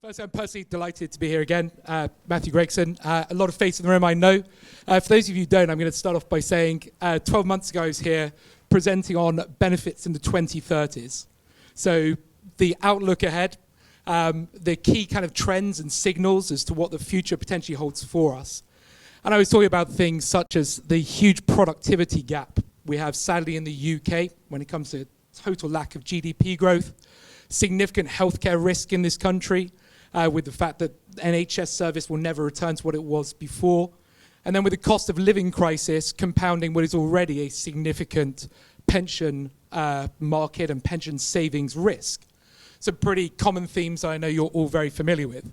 Firstly, I'm personally delighted to be here again. Matthew Gregson, a lot of faces in the room I know. For those of you who don't, I'm going to start off by saying 12 months ago I was here presenting on benefits in the 2030s. So the outlook ahead, the key kind of trends and signals as to what the future potentially holds for us. And I was talking about things such as the huge productivity gap we have sadly in the UK when it comes to total lack of GDP growth, significant healthcare risk in this country, with the fact that NHS service will never return to what it was before. And then with the cost of living crisis compounding what is already a significant pension market and pension savings risk. So pretty common themes I know you're all very familiar with.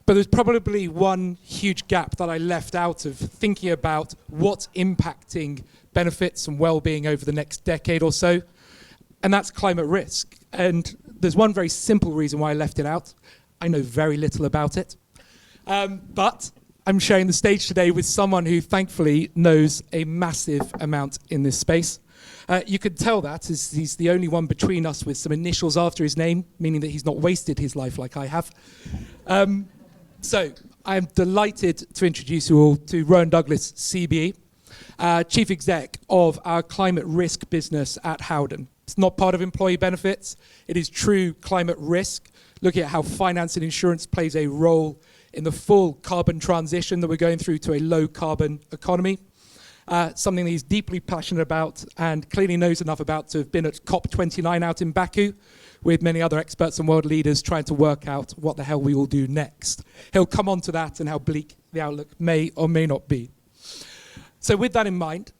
But there's probably one huge gap that I left out of thinking about what's impacting benefits and well-being over the next decade or so, and that's climate risk. And there's one very simple reason why I left it out. I know very little about it, but I'm sharing the stage today with someone who thankfully knows a massive amount in this space. You could tell that as he's the only one between us with some initials after his name, meaning that he's not wasted his life like I have. So I'm delighted to introduce you all to Rowan Douglas, CBE, Chief Exec of our climate risk business at Howden. It's not part of employee benefits. It is true climate risk, looking at how finance and insurance plays a role in the full carbon transition that we're going through to a low carbon economy. Something that he's deeply passionate about and clearly knows enough about to have been at COP29 out in Baku with many other experts and world leaders trying to work out what the hell we will do next. He'll come on to that and how bleak the outlook may or may not be. So with that in mind,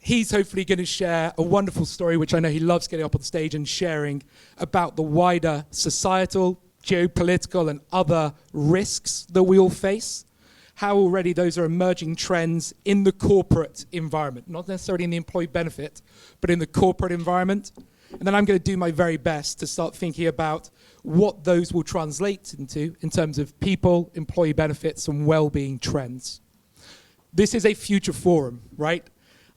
he's hopefully going to share a wonderful story, which I know he loves getting up on stage and sharing, about the wider societal, geopolitical and other risks that we all face, how already those are emerging trends in the corporate environment, not necessarily in the employee benefit, but in the corporate environment. And then I'm going to do my very best to start thinking about what those will translate into in terms of people, employee benefits and well-being trends. This is a future forum, right?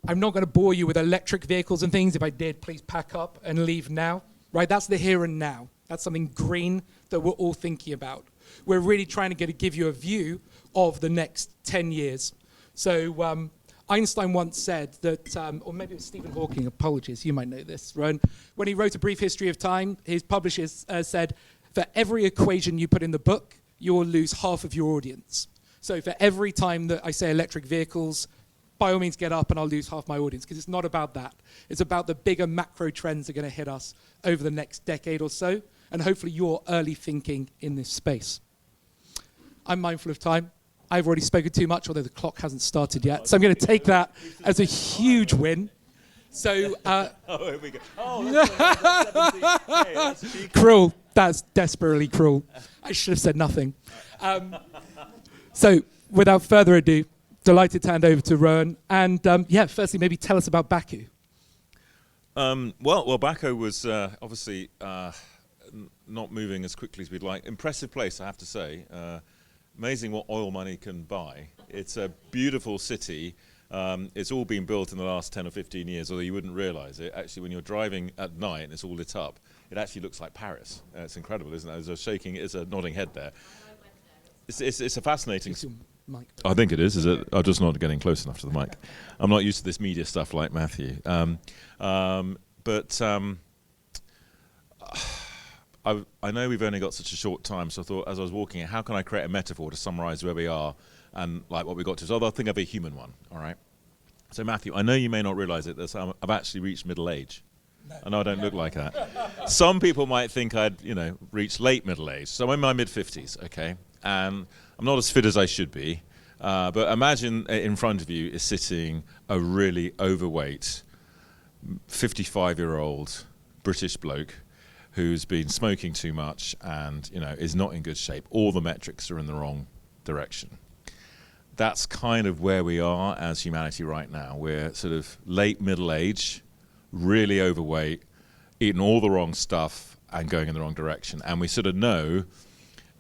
I'm not going to bore you with electric vehicles and things. If I did, please pack up and leave now, right? That's the here and now. That's something green that we're all thinking about. We're really trying to give you a view of the next 10 years. So Einstein once said that, or maybe it was Stephen Hawking, apologies, you might know this, Rowan. When he wrote A Brief History of Time, his publishers said, for every equation you put in the book, you will lose half of your audience. So for every time that I say electric vehicles, by all means get up and I'll lose half my audience, because it's not about that. It's about the bigger macro trends that are going to hit us over the next decade or so, and hopefully your early thinking in this space. I'm mindful of time. I've already spoken too much, although the clock hasn't started yet, so I'm going to take that as a huge win. So, oh, here we go. Oh, that's 17. Hey, that's cheeky. Cruel. That's desperately cruel. I should have said nothing. So, without further ado, delighted to hand over to Rowan. And firstly, maybe tell us about Baku. Well, Baku was obviously not moving as quickly as we'd like. Impressive place, I have to say. Amazing what oil money can buy. It's a beautiful city. It's all been built in the last 10 or 15 years, although you wouldn't realize it. Actually, when you're driving at night and it's all lit up, it actually looks like Paris. It's incredible, isn't it? There's a nodding head there. It's a fascinating... Mic. I think it is it? I'm just not getting close enough to the mic. I'm not used to this media stuff like Matthew. I know we've only got such a short time, so I thought as I was walking, how can I create a metaphor to summarize where we are and like what we got to? So I'll think of a human one, all right? So Matthew, I know you may not realize it, I've actually reached middle age. No. I know I don't look like that. Some people might think I'd, reached late middle age. So I'm in my mid-50s, okay? And I'm not as fit as I should be, but imagine in front of you is sitting a really overweight 55-year-old British bloke who's been smoking too much and is not in good shape. All the metrics are in the wrong direction. That's kind of where we are as humanity right now. We're sort of late middle age, really overweight, eating all the wrong stuff and going in the wrong direction. And we sort of know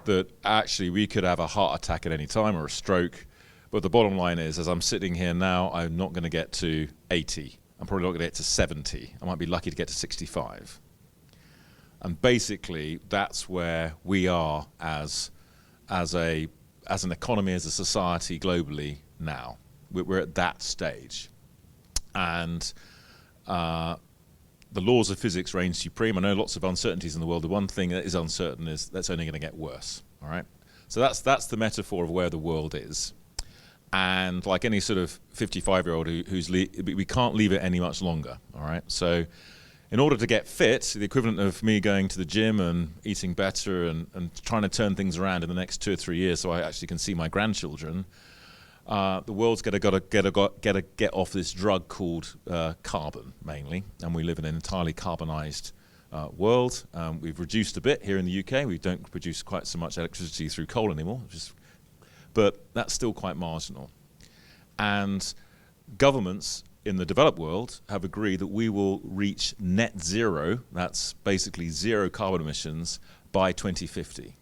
that actually we could have a heart attack at any time or a stroke. But the bottom line is, as I'm sitting here now, I'm not going to get to 80. I'm probably not going to get to 70. I might be lucky to get to 65. And basically, that's where we are as an economy, as a society globally now. We're at that stage. And the laws of physics reign supreme. I know lots of uncertainties in the world. The one thing that is uncertain is that's only going to get worse, all right? So that's the metaphor of where the world is. And like any sort of 55-year-old we can't leave it any much longer, all right? So in order to get fit, the equivalent of me going to the gym and eating better and trying to turn things around in the next 2 or 3 years so I actually can see my grandchildren, the world's got to get off this drug called carbon, mainly. And we live in an entirely carbonized world. We've reduced a bit here in the UK. We don't produce quite so much electricity through coal anymore, but that's still quite marginal. And governments in the developed world have agreed that we will reach net zero, that's basically zero carbon emissions, by 2050.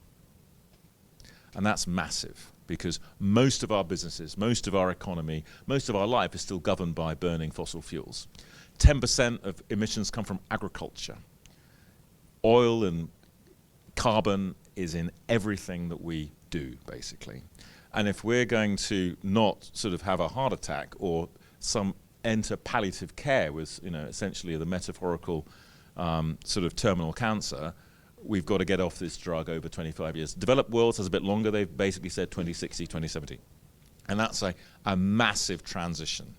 And that's massive, because most of our businesses, most of our economy, most of our life is still governed by burning fossil fuels. 10% of emissions come from agriculture. Oil and carbon is in everything that we do, basically. And if we're going to not sort of have a heart attack or enter palliative care with, essentially the metaphorical sort of terminal cancer, we've got to get off this drug over 25 years. Developed worlds has a bit longer. They've basically said 2060, 2070. And that's a massive transition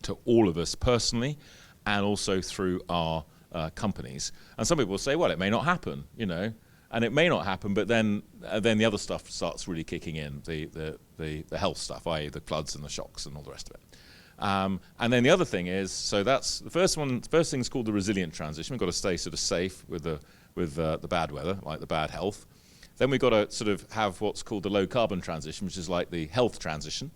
to all of us personally and also through our companies. And some people will say, well, it may not happen, and it may not happen, but then the other stuff starts really kicking in, the health stuff, i.e. the floods and the shocks and all the rest of it. And then the other thing is, so that's the first one. The first thing is called the resilient transition. We've got to stay sort of safe with the bad weather, like the bad health. Then we've got to sort of have what's called the low carbon transition, which is like the health transition.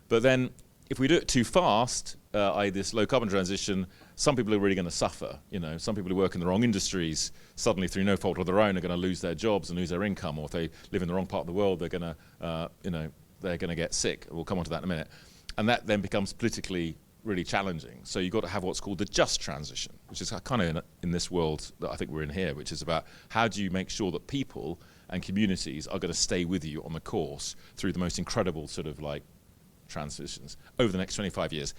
But then if we do it too fast, i.e. this low carbon transition, some people are really going to suffer. Some people who work in the wrong industries suddenly through no fault of their own are going to lose their jobs and lose their income, or if they live in the wrong part of the world, they're going to get sick. We'll come on to that in a minute. And that then becomes politically really challenging. So you've got to have what's called the just transition, which is kind of in this world that I think we're in here, which is about how do you make sure that people and communities are going to stay with you on the course through the most incredible sort of like transitions over the next 25 years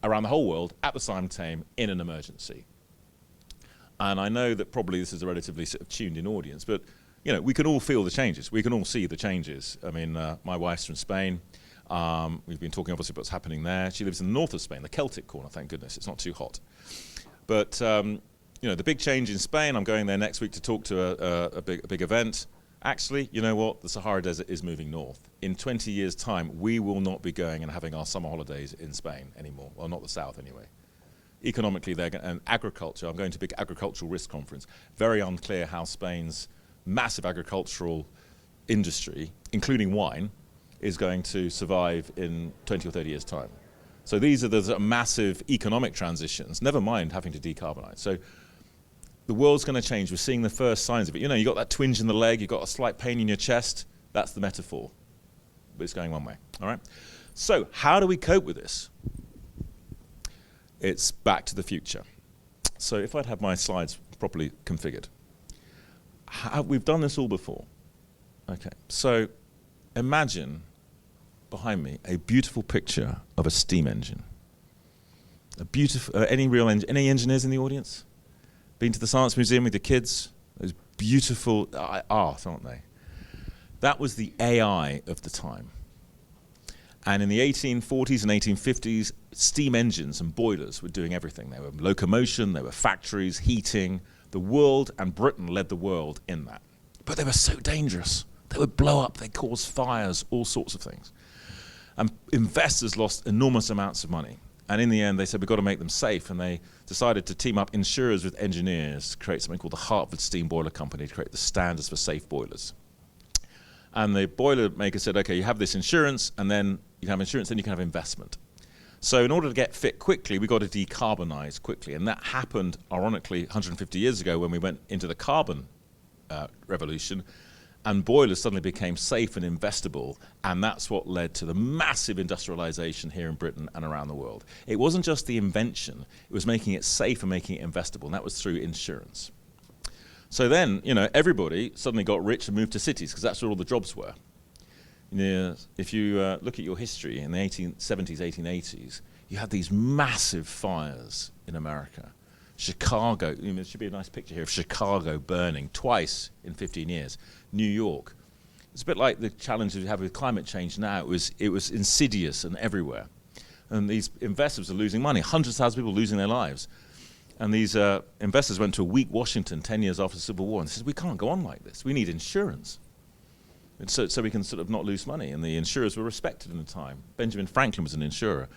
around the whole world at the same time in an emergency. And I know that probably this is a relatively sort of tuned in audience, but we can all feel the changes. We can all see the changes. I mean, my wife's from Spain. We've been talking obviously about what's happening there. She lives in the north of Spain, the Celtic corner, thank goodness. It's not too hot. But, the big change in Spain, I'm going there next week to talk to a big event. Actually, you know what? The Sahara Desert is moving north. In 20 years' time, we will not be going and having our summer holidays in Spain anymore. Well, not the south anyway. Economically, and agriculture, I'm going to a big agricultural risk conference. Very unclear how Spain's massive agricultural industry, including wine, is going to survive in 20 or 30 years' time. So these are the sort of massive economic transitions, never mind having to decarbonize. So the world's going to change. We're seeing the first signs of it. You got that twinge in the leg, you've got a slight pain in your chest. That's the metaphor. But it's going one way, all right? So how do we cope with this? It's back to the future. So if I'd have my slides properly configured. We've done this all before. Okay, so imagine behind me a beautiful picture of a steam engine. A beautiful, any engineers in the audience? Been to the Science Museum with your kids? Those beautiful art, aren't they? That was the AI of the time. And in the 1840s and 1850s, steam engines and boilers were doing everything. They were locomotion, they were factories, heating. The world and Britain led the world in that. But they were so dangerous. They would blow up, they'd cause fires, all sorts of things. And investors lost enormous amounts of money. And in the end, they said, we've got to make them safe. And they decided to team up insurers with engineers to create something called the Hartford Steam Boiler Company to create the standards for safe boilers. And the boiler maker said, okay, you have this insurance, and then you can have insurance, then you can have investment. So in order to get fit quickly, we got to decarbonize quickly. And that happened, ironically, 150 years ago when we went into the carbon revolution. And boilers suddenly became safe and investable, and that's what led to the massive industrialization here in Britain and around the world. It wasn't just the invention, it was making it safe and making it investable, and that was through insurance. So then, everybody suddenly got rich and moved to cities because that's where all the jobs were. If you look at your history in the 1870s, 1880s, you had these massive fires in America. Chicago, there should be a nice picture here of Chicago burning twice in 15 years. New York. It's a bit like the challenges we have with climate change now. It was insidious and everywhere. And these investors are losing money, hundreds of thousands of people losing their lives. And these investors went to a weak Washington 10 years after the Civil War and said, we can't go on like this. We need insurance. And so we can sort of not lose money. And the insurers were respected in the time. Benjamin Franklin was an insurer.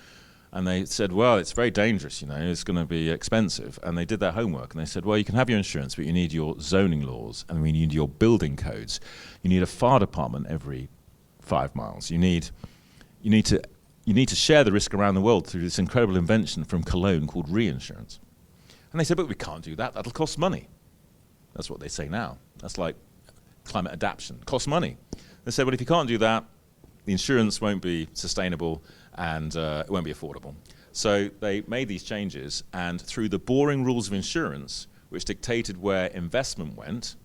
And they said, well, it's very dangerous, it's going to be expensive. And they did their homework. And they said, well, you can have your insurance, but you need your zoning laws. And we need your building codes. You need a fire department every 5 miles. You need to share the risk around the world through this incredible invention from Cologne called reinsurance. And they said, but we can't do that. That'll cost money. That's what they say now. That's like climate adaptation. Costs money. They said, well, if you can't do that, the insurance won't be sustainable and it won't be affordable. So they made these changes, and through the boring rules of insurance, which dictated where investment went,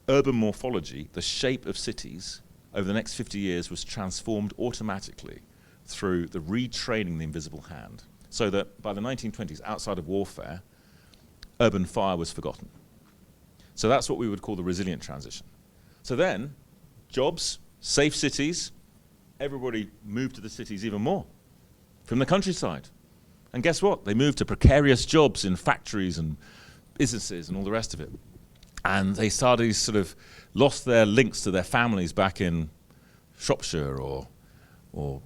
urban morphology, the shape of cities, over the next 50 years was transformed automatically through the retraining the invisible hand. So that by the 1920s, outside of warfare, urban fire was forgotten. So that's what we would call the resilient transition. So then, jobs, safe cities, everybody moved to the cities even more from the countryside. And guess what? They moved to precarious jobs in factories and businesses and all the rest of it. And they started sort of lost their links to their families back in Shropshire or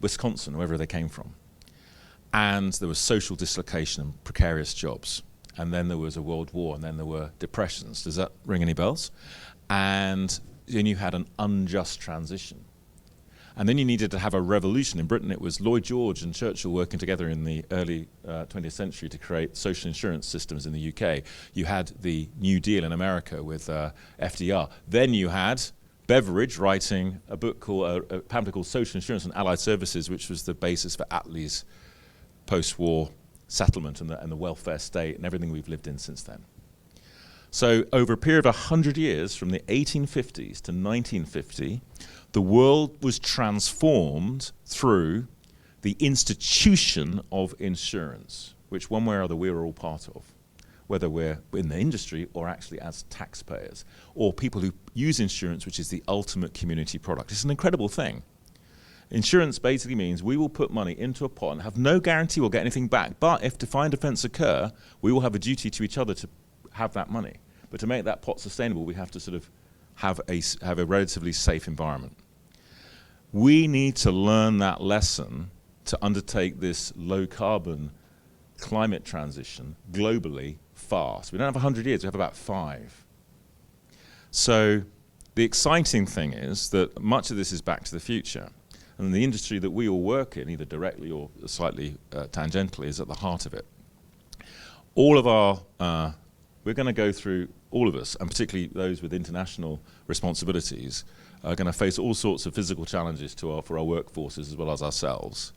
Wisconsin, wherever they came from. And there was social dislocation and precarious jobs. And then there was a world war, and then there were depressions. Does that ring any bells? And then you had an unjust transition. And then you needed to have a revolution. In Britain, it was Lloyd George and Churchill working together in the early 20th century to create social insurance systems in the UK. You had the New Deal in America with FDR. Then you had Beveridge writing a book called, a pamphlet called Social Insurance and Allied Services, which was the basis for Attlee's post-war settlement and the welfare state and everything we've lived in since then. So over a period of 100 years, from the 1850s to 1950, the world was transformed through the institution of insurance, which one way or other we're all part of, whether we're in the industry or actually as taxpayers, or people who use insurance, which is the ultimate community product. It's an incredible thing. Insurance basically means we will put money into a pot and have no guarantee we'll get anything back, but if defined events occur, we will have a duty to each other to have that money. But to make that pot sustainable, we have to sort of have a relatively safe environment. We need to learn that lesson to undertake this low-carbon climate transition globally fast. We don't have 100 years, we have about 5. So the exciting thing is that much of this is back to the future. And the industry that we all work in, either directly or slightly tangentially, is at the heart of it. All of our, we're going to go through, all of us, and particularly those with international responsibilities, are going to face all sorts of physical challenges for our workforces as well as ourselves.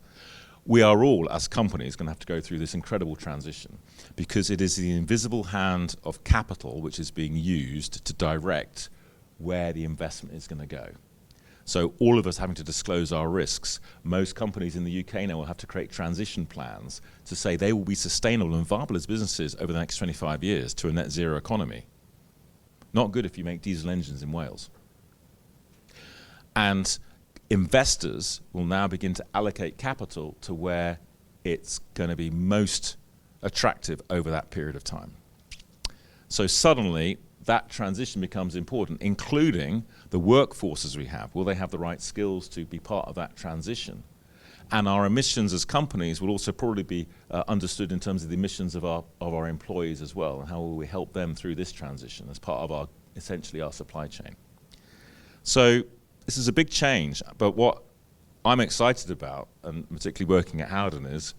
We are all, as companies, going to have to go through this incredible transition because it is the invisible hand of capital which is being used to direct where the investment is going to go. So all of us having to disclose our risks. Most companies in the UK now will have to create transition plans to say they will be sustainable and viable as businesses over the next 25 years to a net zero economy. Not good if you make diesel engines in Wales. And investors will now begin to allocate capital to where it's going to be most attractive over that period of time. So suddenly, that transition becomes important, including the workforces we have. Will they have the right skills to be part of that transition? And our emissions as companies will also probably be understood in terms of the emissions of our employees as well, and how will we help them through this transition as part of essentially our supply chain. So this is a big change, but what I'm excited about, and particularly working at Howden, is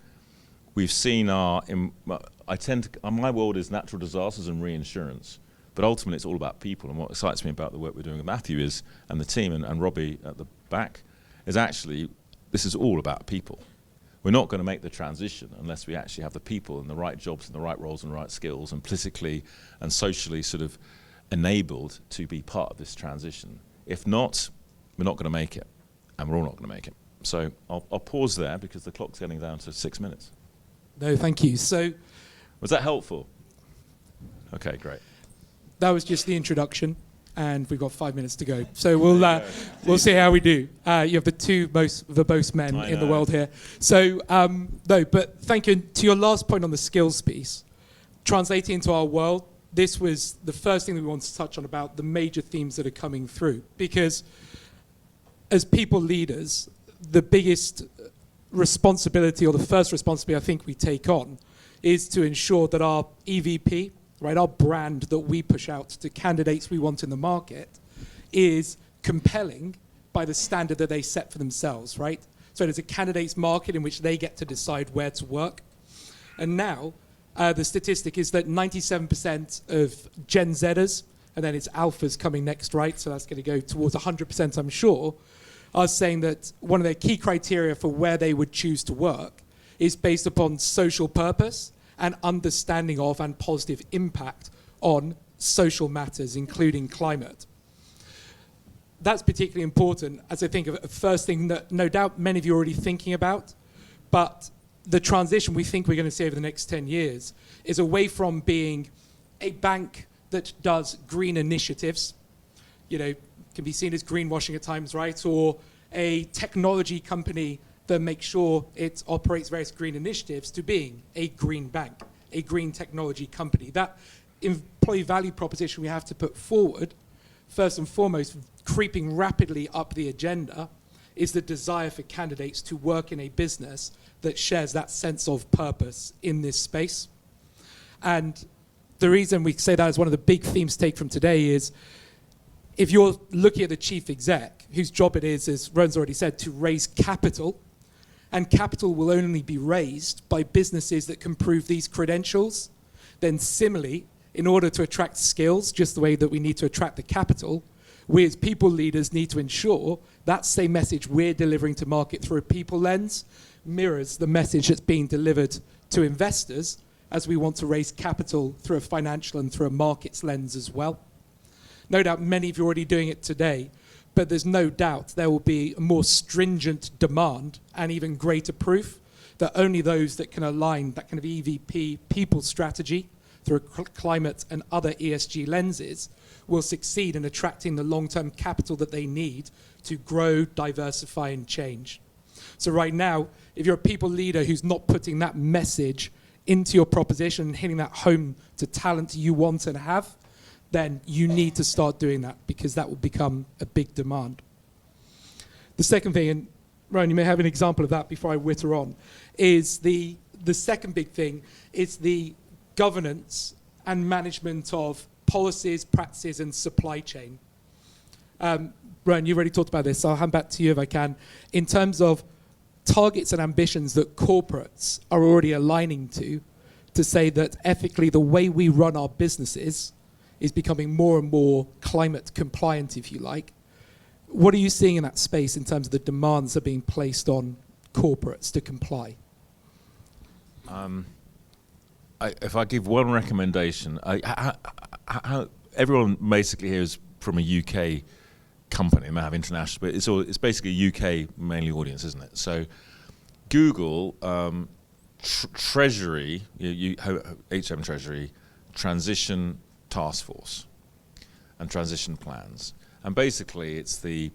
we've seen my world is natural disasters and reinsurance. But ultimately, it's all about people. And what excites me about the work we're doing with Matthew and the team and Robbie at the back is actually, this is all about people. We're not going to make the transition unless we actually have the people in the right jobs and the right roles and the right skills and politically and socially sort of enabled to be part of this transition. If not, we're not going to make it, and we're all not going to make it. So I'll pause there because the clock's getting down to 6 minutes. No, thank you. So Was that helpful? Okay, great. that was just the introduction, and we've got 5 minutes to go. So we'll see how we do. You have the two most verbose men in the world here. So no, but thank you. To your last point on the skills piece, translating into our world, this was the first thing that we wanted to touch on about the major themes that are coming through. Because as people leaders, the biggest responsibility, or the first responsibility I think we take on, is to ensure that our EVP, right, our brand that we push out to candidates we want in the market, is compelling by the standard that they set for themselves, right? So there's a candidates market in which they get to decide where to work. And now, the statistic is that 97% of Gen Zers, and then it's alphas coming next, right? So that's going to go towards 100%, I'm sure, are saying that one of their key criteria for where they would choose to work is based upon social purpose and understanding of and positive impact on social matters, including climate. That's particularly important, as I think of a first thing that no doubt many of you are already thinking about, but the transition we think we're going to see over the next 10 years is away from being a bank that does green initiatives, can be seen as greenwashing at times, right? Or a technology company that makes sure it operates various green initiatives, to being a green bank, a green technology company. That employee value proposition we have to put forward, first and foremost, creeping rapidly up the agenda, is the desire for candidates to work in a business that shares that sense of purpose in this space. And the reason we say that as one of the big themes to take from today is, if you're looking at the chief exec, whose job it is, as Rowan's already said, to raise capital, and capital will only be raised by businesses that can prove these credentials, then similarly, in order to attract skills, just the way that we need to attract the capital, we as people leaders need to ensure that same message we're delivering to market through a people lens mirrors the message that's being delivered to investors, as we want to raise capital through a financial and through a markets lens as well. No doubt many of you are already doing it today, but there's no doubt there will be a more stringent demand and even greater proof that only those that can align that kind of EVP people strategy through climate and other ESG lenses will succeed in attracting the long-term capital that they need to grow, diversify, and change. So right now, if you're a people leader who's not putting that message into your proposition and hitting that home to talent you want and have, then you need to start doing that, because that will become a big demand. The second thing, and Rowan, you may have an example of that before I witter on, is the second big thing is the governance and management of policies, practices, and supply chain. Rowan, you've already talked about this, so I'll hand back to you if I can. In terms of targets and ambitions that corporates are already aligning to say that ethically the way we run our businesses is becoming more and more climate compliant, if you like. What are you seeing in that space in terms of the demands that are being placed on corporates to comply? If I give one recommendation, everyone basically here is from a UK company, and they have international, but it's basically a UK mainly audience, isn't it? So Google, Treasury, HM Treasury, transition task force and transition plans. And basically it's the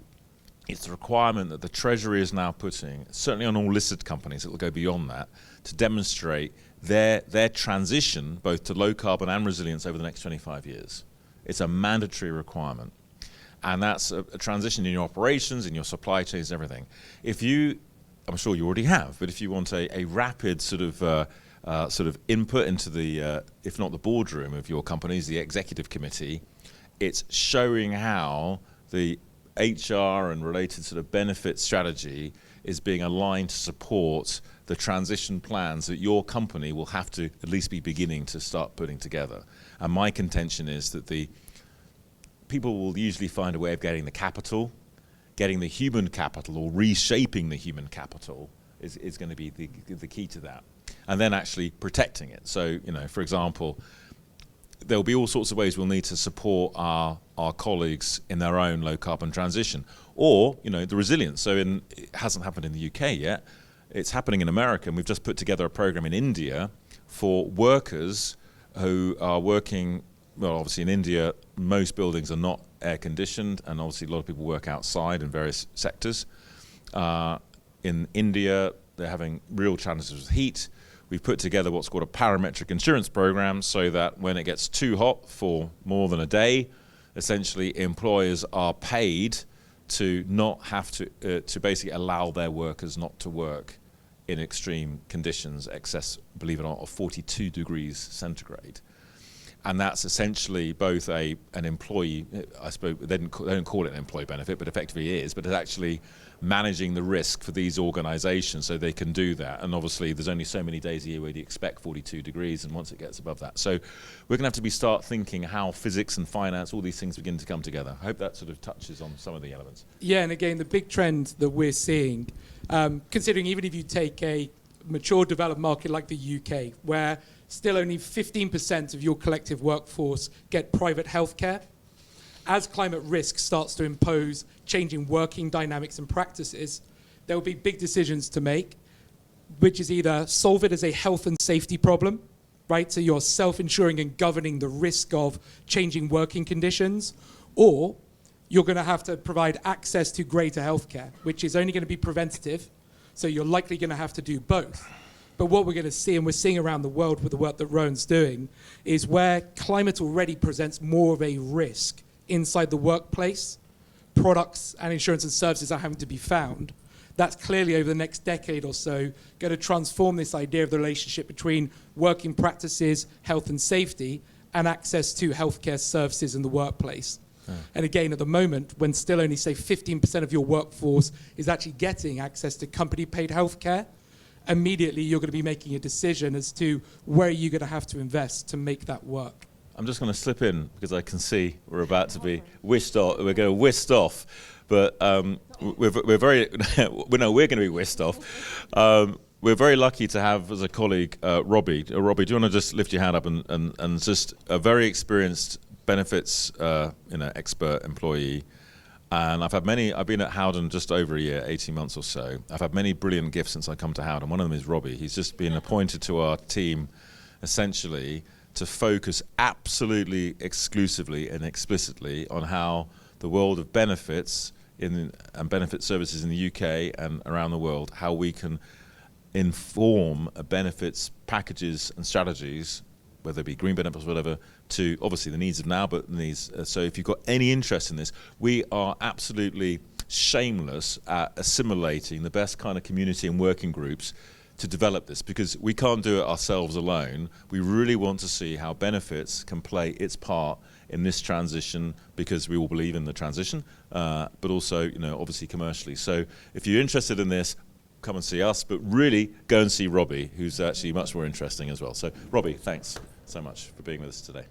requirement that the Treasury is now putting, certainly on all listed companies, it will go beyond that, to demonstrate their transition both to low carbon and resilience over the next 25 years. It's a mandatory requirement. And that's a transition in your operations, in your supply chains, everything. I'm sure you already have, but if you want a rapid sort of input into the, if not the boardroom of your companies, the executive committee, it's showing how the HR and related sort of benefit strategy is being aligned to support the transition plans that your company will have to at least be beginning to start putting together. And my contention is that the people will usually find a way of getting the capital, getting the human capital, or reshaping the human capital is going to be the key to that. And then actually protecting it. So, for example, there'll be all sorts of ways we'll need to support our colleagues in their own low carbon transition, or the resilience. So it hasn't happened in the UK yet. It's happening in America, and we've just put together a program in India for workers who are working. Well, obviously in India, most buildings are not air conditioned, and obviously a lot of people work outside in various sectors. In India, they're having real challenges with heat. We've put together what's called a parametric insurance program, so that when it gets too hot for more than a day, essentially employers are paid to not have to basically allow their workers not to work in extreme conditions, excess, believe it or not, of 42 degrees centigrade. And that's essentially both an employee, I suppose they don't call it an employee benefit, but effectively it is, but it's actually managing the risk for these organizations so they can do that. And obviously there's only so many days a year where you expect 42 degrees, and once it gets above that. So we're gonna have to start thinking how physics and finance, all these things begin to come together. I hope that sort of touches on some of the elements. Yeah, and again, the big trend that we're seeing, considering even if you take a mature developed market like the UK, where still only 15% of your collective workforce get private healthcare. As climate risk starts to impose changing working dynamics and practices, there will be big decisions to make, which is either solve it as a health and safety problem, right? So you're self-insuring and governing the risk of changing working conditions, or you're going to have to provide access to greater healthcare, which is only going to be preventative. So you're likely going to have to do both. But what we're going to see, and we're seeing around the world with the work that Rowan's doing, is where climate already presents more of a risk inside the workplace, products and insurance and services are having to be found. That's clearly over the next decade or so going to transform this idea of the relationship between working practices, health and safety, and access to healthcare services in the workplace. And again, at the moment, when still only, say, 15% of your workforce is actually getting access to company-paid healthcare, immediately you're going to be making a decision as to where you're going to have to invest to make that work. I'm just going to slip in because I can see we're about to be whisked off. We're going to whisked off, but we're very we're going to be whisked off. We're very lucky to have as a colleague Robbie. Robbie, do you want to just lift your hand up and just a very experienced benefits expert employee. And I've been at Howden just over a year, 18 months or so. I've had many brilliant gifts since I come to Howden. One of them is Robbie. He's just been appointed to our team, essentially, to focus absolutely, exclusively and explicitly on how the world of benefits and benefit services in the UK and around the world, how we can inform benefits packages and strategies, whether it be green benefits or whatever, to obviously the needs of now, but the needs. So if you've got any interest in this, we are absolutely shameless at assimilating the best kind of community and working groups to develop this, because we can't do it ourselves alone. We really want to see how benefits can play its part in this transition, because we all believe in the transition, but also, obviously commercially. So if you're interested in this, come and see us, but really go and see Robbie, who's actually much more interesting as well. So Robbie, thanks so much for being with us today.